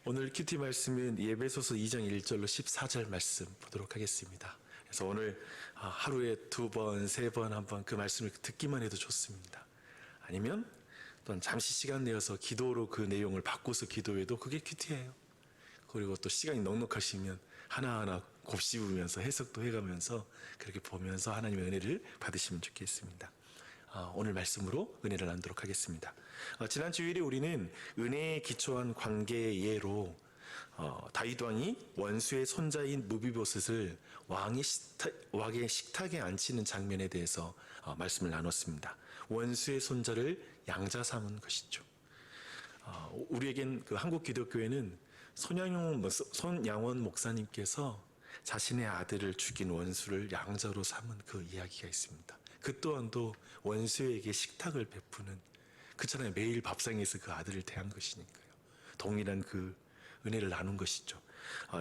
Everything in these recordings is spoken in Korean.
오늘 큐티 말씀은 예배소서 2장 1절로 14절 말씀 보도록 하겠습니다. 그래서 오늘 하루에 2번, 3번, 한번 그 말씀을 듣기만 해도 좋습니다. 아니면 또한 잠시 시간 내어서 기도로 그 내용을 바꿔서 기도해도 그게 큐티예요. 그리고 또 시간이 넉넉하시면 하나하나 곱씹으면서 해석도 해가면서 그렇게 보면서 하나님의 은혜를 받으시면 좋겠습니다. 오늘 말씀으로 은혜를 나누도록 하겠습니다. 지난 주일에 우리는 은혜에 기초한 관계의 예로 다윗 왕이 원수의 손자인 무비보셋을 왕의 식탁에 앉히는 장면에 대해서 말씀을 나눴습니다. 원수의 손자를 양자 삼은 것이죠. 우리에겐 그 한국 기독교회는 손양원 목사님께서 자신의 아들을 죽인 원수를 양자로 삼은 그 이야기가 있습니다. 그 또한도 원수에게 식탁을 베푸는, 그렇잖아요. 매일 밥상에서 그 아들을 대한 것이니까요. 동일한 그 은혜를 나눈 것이죠.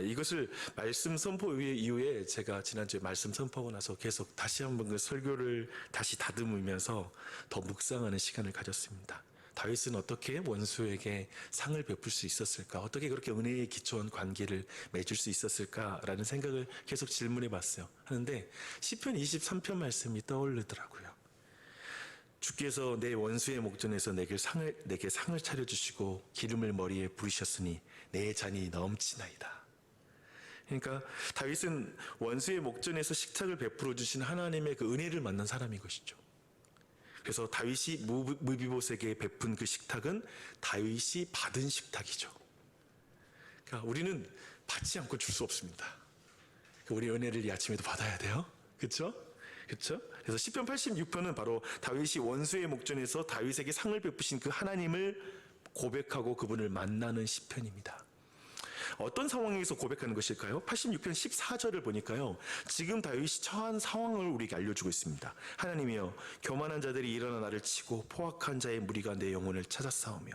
이것을 말씀 선포 이후에 제가 지난주에 말씀 선포하고 나서 계속 다시 한번 그 설교를 다시 다듬으면서 더 묵상하는 시간을 가졌습니다. 다윗은 어떻게 원수에게 상을 베풀 수 있었을까? 어떻게 그렇게 은혜에 기초한 관계를 맺을 수 있었을까라는 생각을 계속 질문해 봤어요. 하는데 시편 23편 말씀이 떠오르더라고요. 주께서 내 원수의 목전에서 내게 상을 차려주시고 기름을 머리에 부으셨으니 내 잔이 넘치나이다. 그러니까 다윗은 원수의 목전에서 식탁을 베풀어 주신 하나님의 그 은혜를 만난 사람인 것이죠. 그래서 다윗이 무비보셋에게 베푼 그 식탁은 다윗이 받은 식탁이죠. 그러니까 우리는 받지 않고 줄 수 없습니다. 우리 은혜를 이 아침에도 받아야 돼요. 그렇죠? 그렇죠? 그래서 시편 86편은 바로 다윗이 원수의 목전에서 다윗에게 상을 베푸신 그 하나님을 고백하고 그분을 만나는 시편입니다. 어떤 상황에서 고백하는 것일까요? 86편 14절을 보니까요, 지금 다윗이 처한 상황을 우리에게 알려주고 있습니다. 하나님이여, 교만한 자들이 일어나 나를 치고 포악한 자의 무리가 내 영혼을 찾아싸우며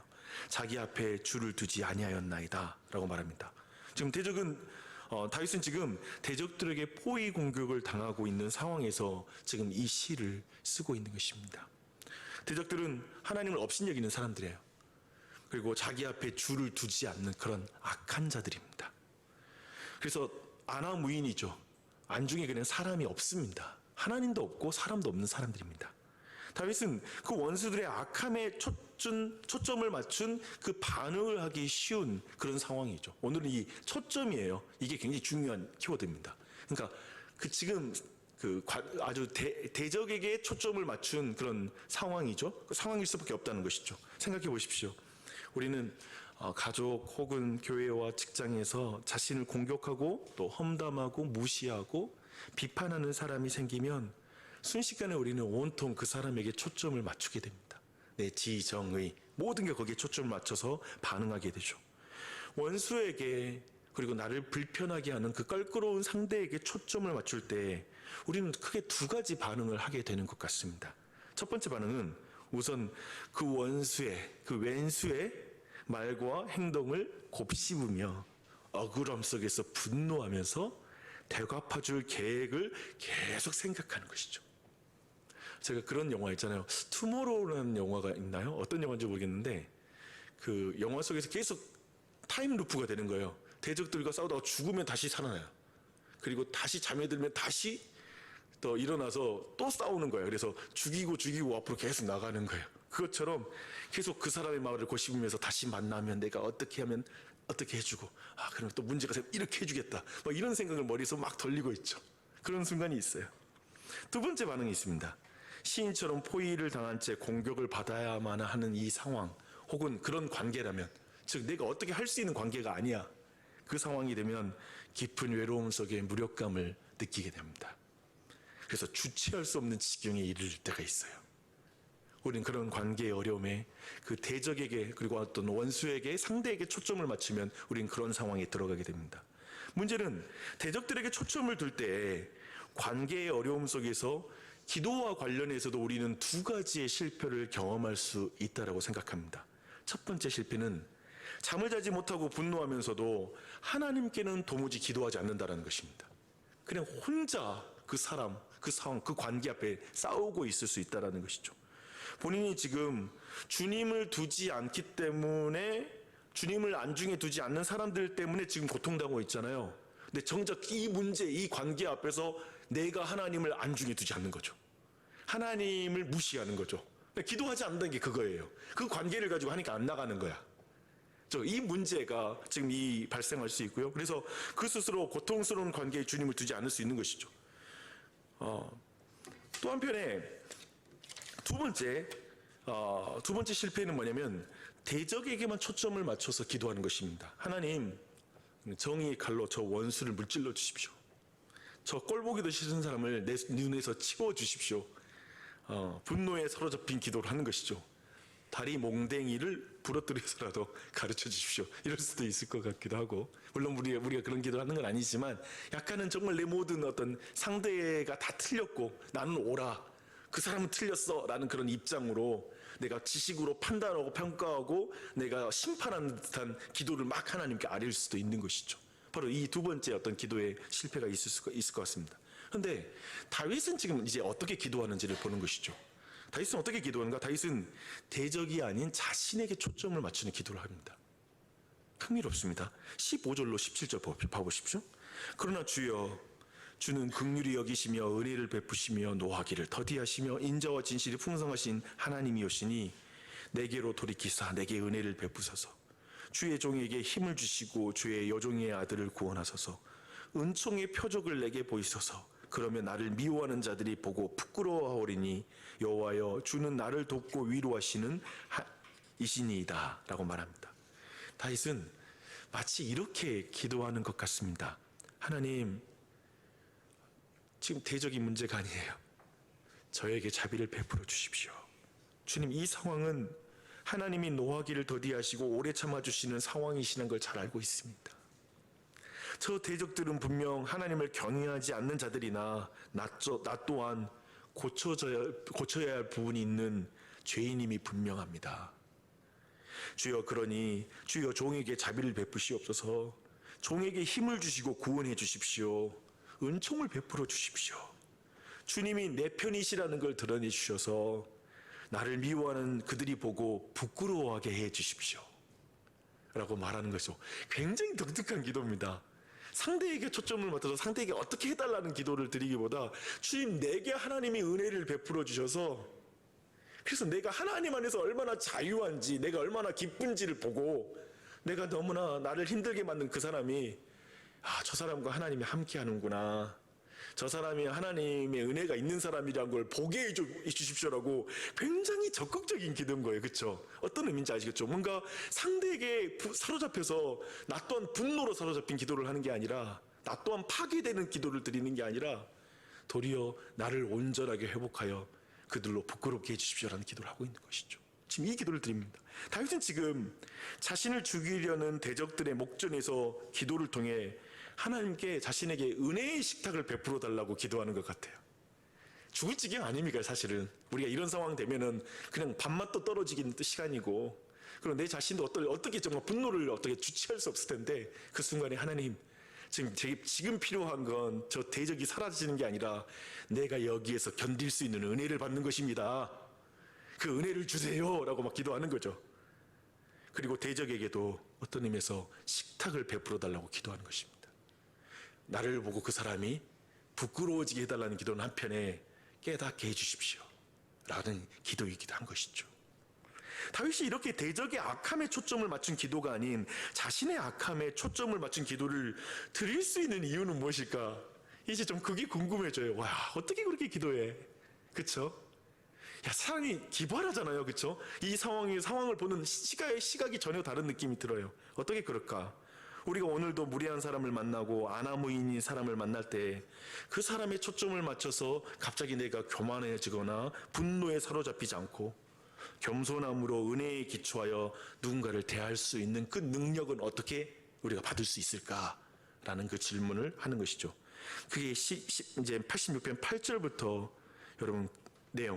자기 앞에 줄을 두지 아니하였나이다 라고 말합니다. 지금 다윗은 지금 대적들에게 포위 공격을 당하고 있는 상황에서 지금 이 시를 쓰고 있는 것입니다. 대적들은 하나님을 업신여기는 사람들이에요. 그리고 자기 앞에 줄을 두지 않는 그런 악한 자들입니다. 그래서 아나무인이죠. 안중에 그냥 사람이 없습니다. 하나님도 없고 사람도 없는 사람들입니다. 다윗은 그 원수들의 악함에 초점을 맞춘 그 반응을 하기 쉬운 그런 상황이죠. 오늘은 이 초점이에요. 이게 굉장히 중요한 키워드입니다. 그러니까 지금 아주 대적에게 초점을 맞춘 그런 상황이죠. 그 상황일 수밖에 없다는 것이죠. 생각해 보십시오. 우리는 가족 혹은 교회와 직장에서 자신을 공격하고 또 험담하고 무시하고 비판하는 사람이 생기면 순식간에 우리는 온통 그 사람에게 초점을 맞추게 됩니다. 내 지정의 모든 게 거기에 초점을 맞춰서 반응하게 되죠. 원수에게, 그리고 나를 불편하게 하는 그 껄끄러운 상대에게 초점을 맞출 때 우리는 크게 두 가지 반응을 하게 되는 것 같습니다. 첫 번째 반응은 우선 그 원수의, 그 왼수의 말과 행동을 곱씹으며 억울함 속에서 분노하면서 되갚아줄 계획을 계속 생각하는 것이죠. 제가 그런 영화 있잖아요. 투모로우라는 영화가 있나요? 어떤 영화인지 모르겠는데 그 영화 속에서 계속 타임 루프가 되는 거예요. 대적들과 싸우다가 죽으면 다시 살아나요. 그리고 다시 잠에 들면 다시 또 일어나서 또 싸우는 거예요. 그래서 죽이고 앞으로 계속 나가는 거예요. 그것처럼 계속 그 사람의 마음을 곱씹으면서 다시 만나면 내가 어떻게 하면 어떻게 해주고, 그러면 또 문제가 생기면 이렇게 해주겠다, 이런 생각을 머리에서 막 돌리고 있죠. 그런 순간이 있어요. 두 번째 반응이 있습니다. 시인처럼 포위를 당한 채 공격을 받아야만 하는 이 상황, 혹은 그런 관계라면, 즉 내가 어떻게 할 수 있는 관계가 아니야, 그 상황이 되면 깊은 외로움 속에 무력감을 느끼게 됩니다. 그래서 주체할 수 없는 지경에 이를 때가 있어요. 우리는 그런 관계의 어려움에 그 대적에게, 그리고 어떤 원수에게, 상대에게 초점을 맞추면 우리는 그런 상황에 들어가게 됩니다. 문제는 대적들에게 초점을 둘 때 관계의 어려움 속에서 기도와 관련해서도 우리는 두 가지의 실패를 경험할 수 있다고 생각합니다. 첫 번째 실패는 잠을 자지 못하고 분노하면서도 하나님께는 도무지 기도하지 않는다는 것입니다. 그냥 혼자 그 사람, 그 상황, 그 관계 앞에 싸우고 있을 수 있다는 것이죠. 본인이 지금 주님을 두지 않기 때문에 주님을 안중에 두지 않는 사람들 때문에 지금 고통당하고 있잖아요. 근데 정작 이 문제, 이 관계 앞에서 내가 하나님을 안중에 두지 않는 거죠. 하나님을 무시하는 거죠. 기도하지 않는다는 게 그거예요. 그 관계를 가지고 하니까 안 나가는 거야. 이 문제가 지금 발생할 수 있고요. 그래서 그 스스로 고통스러운 관계에 주님을 두지 않을 수 있는 것이죠. 또 한편에 두 번째 실패는 뭐냐면 대적에게만 초점을 맞춰서 기도하는 것입니다. 하나님, 정의의 칼로 저 원수를 물질러 주십시오. 저 꼴보기도 싫은 사람을 내 눈에서 치워 주십시오. 분노에 사로잡힌 기도를 하는 것이죠. 다리 몽댕이를 부러뜨려서라도 가르쳐 주십시오. 이럴 수도 있을 것 같기도 하고, 물론 우리가 그런 기도를 하는 건 아니지만 약간은 정말 내 모든 어떤 상대가 다 틀렸고 나는 옳아, 그 사람은 틀렸어 라는 그런 입장으로 내가 지식으로 판단하고 평가하고 내가 심판하는 듯한 기도를 막 하나님께 아뢰일 수도 있는 것이죠. 바로 이 두 번째 어떤 기도의 실패가 있을 것 같습니다. 그런데 다윗은 지금 이제 어떻게 기도하는지를 보는 것이죠. 다윗은 어떻게 기도하는가? 다윗은 대적이 아닌 자신에게 초점을 맞추는 기도를 합니다. 흥미롭습니다. 15절로 17절 봐보십시오. 그러나 주여, 주는 긍휼히 여기시며 은혜를 베푸시며 노하기를 더디하시며 인자와 진실이 풍성하신 하나님이오시니 내게로 돌이키사 내게 은혜를 베푸소서. 주의 종에게 힘을 주시고 주의 여종의 아들을 구원하소서. 은총의 표적을 내게 보이소서. 그러면 나를 미워하는 자들이 보고 부끄러워하오리니 여호와여, 주는 나를 돕고 위로하시는 이시니이다 라고 말합니다. 다윗은 마치 이렇게 기도하는 것 같습니다. 하나님, 지금 대적인 문제가 아니에요. 저에게 자비를 베풀어 주십시오. 주님, 이 상황은 하나님이 노하기를 더디하시고 오래 참아주시는 상황이시는 걸 잘 알고 있습니다. 저 대적들은 분명 하나님을 경외하지 않는 자들이나 나 또한 고쳐야 할 부분이 있는 죄인임이 분명합니다. 주여, 그러니 주여 종에게 자비를 베푸시옵소서. 종에게 힘을 주시고 구원해 주십시오. 은총을 베풀어 주십시오. 주님이 내 편이시라는 걸 드러내 주셔서 나를 미워하는 그들이 보고 부끄러워하게 해 주십시오 라고 말하는 것이죠. 굉장히 독특한 기도입니다. 상대에게 초점을 맞춰서 상대에게 어떻게 해달라는 기도를 드리기보다 주님, 내게 하나님이 은혜를 베풀어 주셔서 그래서 내가 하나님 안에서 얼마나 자유한지, 내가 얼마나 기쁜지를 보고 내가 너무나 나를 힘들게 만든 그 사람이 저 사람과 하나님이 함께 하는구나, 저 사람이 하나님의 은혜가 있는 사람이란 걸 보게 해 주십시오라고 굉장히 적극적인 기도인 거예요. 그렇죠? 어떤 의미인지 아시겠죠? 뭔가 상대에게 사로잡혀서 나 또한 분노로 사로잡힌 기도를 하는 게 아니라, 나 또한 파괴되는 기도를 드리는 게 아니라 도리어 나를 온전하게 회복하여 그들로 부끄럽게 해주십시오라는 기도를 하고 있는 것이죠. 지금 이 기도를 드립니다. 다윗은 지금 자신을 죽이려는 대적들의 목전에서 기도를 통해 하나님께 자신에게 은혜의 식탁을 베풀어 달라고 기도하는 것 같아요. 죽을 지경 아닙니까? 사실은 우리가 이런 상황 되면은 그냥 밥맛도 떨어지긴 시간이고, 그리고 내 자신도 어떻게 정말 분노를 어떻게 주체할 수 없을 텐데, 그 순간에 하나님, 지금 필요한 건 저 대적이 사라지는 게 아니라 내가 여기에서 견딜 수 있는 은혜를 받는 것입니다. 그 은혜를 주세요 라고 막 기도하는 거죠. 그리고 대적에게도 어떤 의미에서 식탁을 베풀어 달라고 기도하는 것입니다. 나를 보고 그 사람이 부끄러워지게 해달라는 기도는 한편에 깨닫게 해주십시오 라는 기도이기도 한 것이죠. 다윗이 이렇게 대적의 악함에 초점을 맞춘 기도가 아닌 자신의 악함에 초점을 맞춘 기도를 드릴 수 있는 이유는 무엇일까? 이제 좀 그게 궁금해져요. 와, 어떻게 그렇게 기도해? 그쵸? 사람이 기발하잖아요. 그쵸? 이 상황을 보는 시각이 전혀 다른 느낌이 들어요. 어떻게 그럴까? 우리가 오늘도 무례한 사람을 만나고 아나무인인 사람을 만날 때 그 사람의 초점을 맞춰서 갑자기 내가 교만해지거나 분노에 사로잡히지 않고 겸손함으로 은혜에 기초하여 누군가를 대할 수 있는 그 능력은 어떻게 우리가 받을 수 있을까라는 그 질문을 하는 것이죠. 그게 이제 86편 8절부터 여러분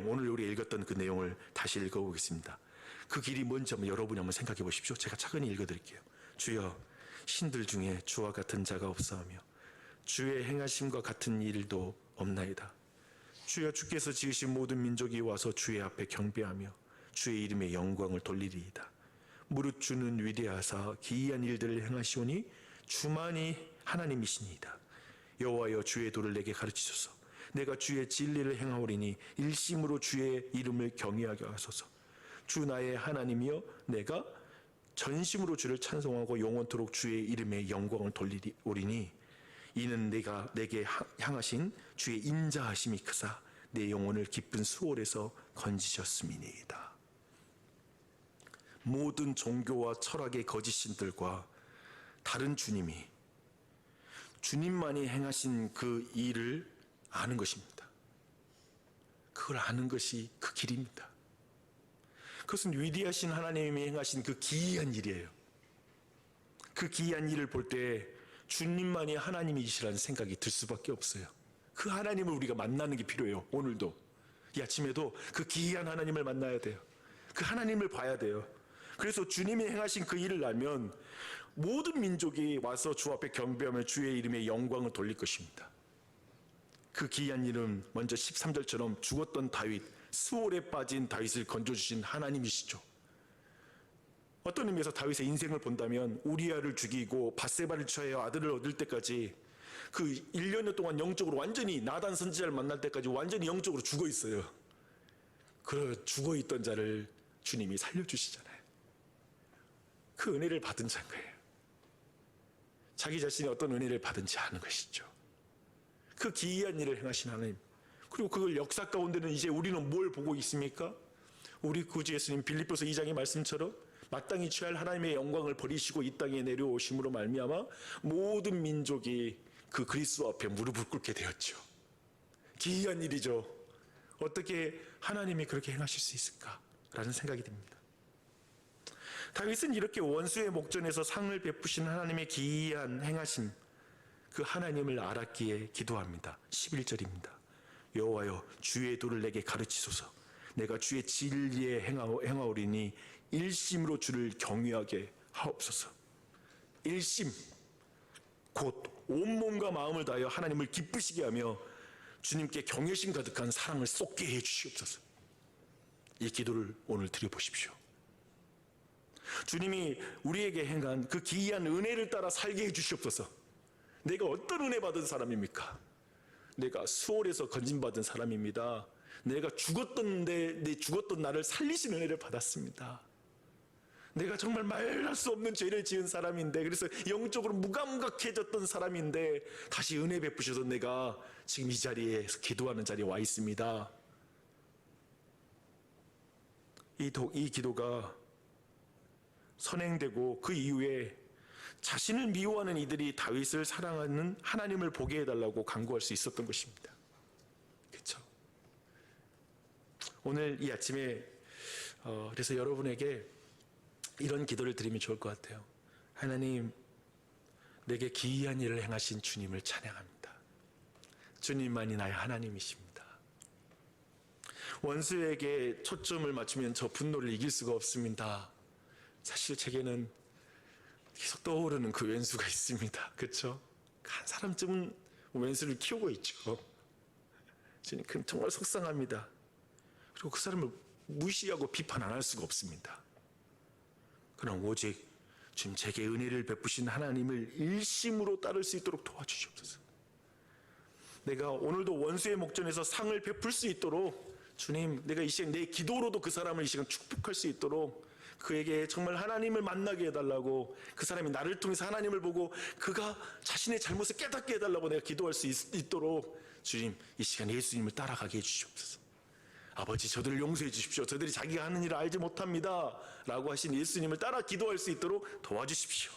오늘 우리 읽었던 그 내용을 다시 읽어보겠습니다. 그 길이 뭔지 여러분이 한번 생각해 보십시오. 제가 차근히 읽어드릴게요. 주여, 신들 중에 주와 같은 자가 없사오며 주의 행하심과 같은 일도 없나이다. 주여, 주께서 지으신 모든 민족이 와서 주의 앞에 경배하며 주의 이름의 영광을 돌리리이다. 무릇 주는 위대하사 기이한 일들을 행하시오니 주만이 하나님이시니이다. 여호와여 주의 도를 내게 가르치소서. 내가 주의 진리를 행하오리니 일심으로 주의 이름을 경외하게 하소서. 주 나의 하나님이여 내가 전심으로 주를 찬송하고 영원토록 주의 이름에 영광을 돌리오리니 이는 내가 내게 향하신 주의 인자하심이 크사 내 영혼을 기쁜 수월에서 건지셨음이니이다. 모든 종교와 철학의 거짓신들과 다른 주님이 주님만이 행하신 그 일을 아는 것입니다. 그걸 아는 것이 그 길입니다. 그것은 위대하신 하나님이 행하신 그 기이한 일이에요. 그 기이한 일을 볼 때 주님만이 하나님이시라는 생각이 들 수밖에 없어요. 그 하나님을 우리가 만나는 게 필요해요. 오늘도 이 아침에도 그 기이한 하나님을 만나야 돼요. 그 하나님을 봐야 돼요. 그래서 주님이 행하신 그 일을 알면 모든 민족이 와서 주 앞에 경배하며 주의 이름에 영광을 돌릴 것입니다. 그 기이한 일은 먼저 13절처럼 죽었던 다윗, 수월에 빠진 다윗을 건져주신 하나님이시죠. 어떤 의미에서 다윗의 인생을 본다면 우리아를 죽이고 밧세바를 취하여 아들을 얻을 때까지 그 1년여 동안 영적으로 완전히 나단 선지자를 만날 때까지 완전히 영적으로 죽어 있어요. 그 죽어 있던 자를 주님이 살려주시잖아요. 그 은혜를 받은 자인 거예요. 자기 자신이 어떤 은혜를 받은지 아는 것이죠. 그 기이한 일을 행하신 하나님, 그리고 그걸 역사 가운데는 이제 우리는 뭘 보고 있습니까? 우리 구주 예수님 빌립보서 2장의 말씀처럼 마땅히 취할 하나님의 영광을 버리시고 이 땅에 내려오심으로 말미암아 모든 민족이 그 그리스도 앞에 무릎을 꿇게 되었죠. 기이한 일이죠. 어떻게 하나님이 그렇게 행하실 수 있을까라는 생각이 듭니다. 다윗은 이렇게 원수의 목전에서 상을 베푸신 하나님의 기이한 행하심, 그 하나님을 알았기에 기도합니다. 11절입니다. 여호와여 주의 도를 내게 가르치소서. 내가 주의 진리에 행하오리니 일심으로 주를 경외하게 하옵소서. 일심, 곧 온몸과 마음을 다하여 하나님을 기쁘시게 하며 주님께 경외심 가득한 사랑을 쏟게 해 주시옵소서. 이 기도를 오늘 드려보십시오. 주님이 우리에게 행한 그 기이한 은혜를 따라 살게 해 주시옵소서. 내가 어떤 은혜 받은 사람입니까? 내가 수월에서 건진받은 사람입니다. 내가 죽었던 나를 살리신 은혜를 받았습니다. 내가 정말 말할 수 없는 죄를 지은 사람인데, 그래서 영적으로 무감각해졌던 사람인데 다시 은혜 베푸셔서 내가 지금 이 자리에 기도하는 자리에 와 있습니다. 이 기도가 선행되고 그 이후에 자신을 미워하는 이들이 다윗을 사랑하는 하나님을 보게 해달라고 간구할 수 있었던 것입니다. 그렇죠? 오늘 이 아침에 그래서 여러분에게 이런 기도를 드리면 좋을 것 같아요. 하나님, 내게 기이한 일을 행하신 주님을 찬양합니다. 주님만이 나의 하나님이십니다. 원수에게 초점을 맞추면 저 분노를 이길 수가 없습니다. 사실 제게는 계속 떠오르는 그 왼수가 있습니다. 그렇죠? 한 사람쯤은 왼수를 키우고 있죠. 주님, 정말 속상합니다. 그리고 그 사람을 무시하고 비판 안 할 수가 없습니다. 그러나 오직 주님, 제게 은혜를 베푸신 하나님을 일심으로 따를 수 있도록 도와주시옵소서. 내가 오늘도 원수의 목전에서 상을 베풀 수 있도록 주님, 내가 이 시간 내 기도로도 그 사람을 이 시간 축복할 수 있도록 그에게 정말 하나님을 만나게 해달라고, 그 사람이 나를 통해서 하나님을 보고 그가 자신의 잘못을 깨닫게 해달라고 내가 기도할 수 있도록 주님, 이 시간 예수님을 따라가게 해주시옵소서. 아버지, 저들을 용서해 주십시오. 저들이 자기가 하는 일을 알지 못합니다 라고 하신 예수님을 따라 기도할 수 있도록 도와주십시오.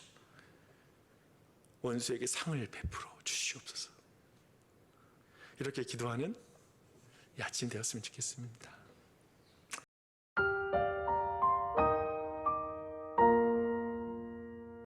원수에게 상을 베풀어 주시옵소서. 이렇게 기도하는 이 아침 되었으면 좋겠습니다.